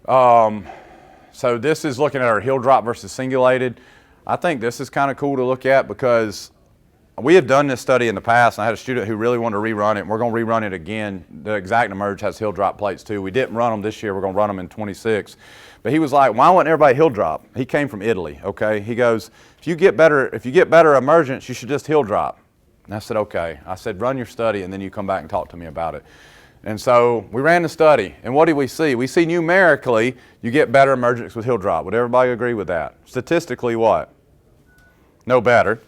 So this is looking at our hill drop versus singulated. I think this is kind of cool to look at because we have done this study in the past, and I had a student who really wanted to rerun it, and we're going to rerun it again. The ExactEmerge has hill drop plates too. We didn't run them this year. We're going to run them in 26. But he was like, why wouldn't everybody hill drop? He came from Italy, okay? He goes, if you get better emergence, you should just hill drop. And I said, okay. I said, run your study, and then you come back and talk to me about it. And so we ran the study, and what did we see? We see numerically you get better emergence with hill drop. Would everybody agree with that? Statistically, what? No better.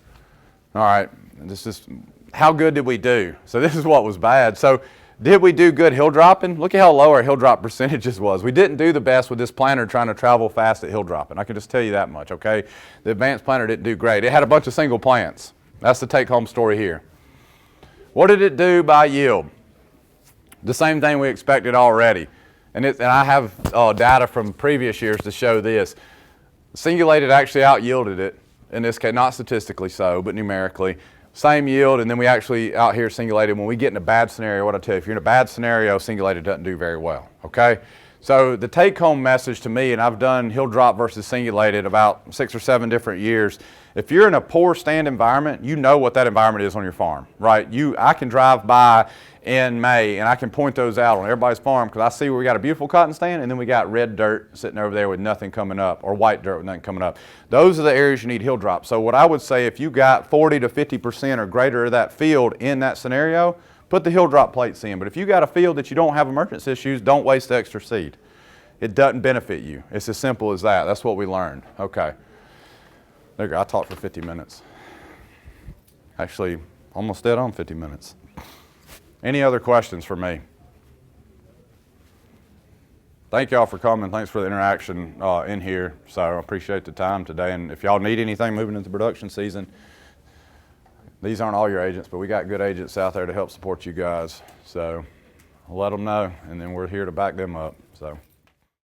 All right, this is, how good did we do? So this is what was bad. So did we do good hill dropping? Look at how low our hill drop percentages was. We didn't do the best with this planter trying to travel fast at hill dropping. I can just tell you that much, okay? The advanced planter didn't do great. It had a bunch of single plants. That's the take-home story here. What did it do by yield? The same thing we expected already. And I have data from previous years to show this. Singulated actually out-yielded it. In this case, not statistically so, but numerically. Same yield, and then we actually out here singulated. When we get in a bad scenario, what I tell you, if you're in a bad scenario, singulated doesn't do very well, okay? So the take-home message to me, and I've done hill drop versus singulated about 6 or 7 different years. If you're in a poor stand environment, you know what that environment is on your farm, right? I can drive by in May and I can point those out on everybody's farm because I see where we got a beautiful cotton stand and then we got red dirt sitting over there with nothing coming up, or white dirt with nothing coming up. Those are the areas you need hill drop. So what I would say, if you got 40 to 50% or greater of that field in that scenario, put the hill drop plates in. But if you got a field that you don't have emergence issues, don't waste the extra seed. It doesn't benefit you. It's as simple as that. That's what we learned. Okay. There you go. I talked for 50 minutes. Actually, almost dead on 50 minutes. Any other questions for me? Thank y'all for coming. Thanks for the interaction in here. So I appreciate the time today. And if y'all need anything moving into production season, these aren't all your agents, but we got good agents out there to help support you guys. So let them know, and then we're here to back them up. So.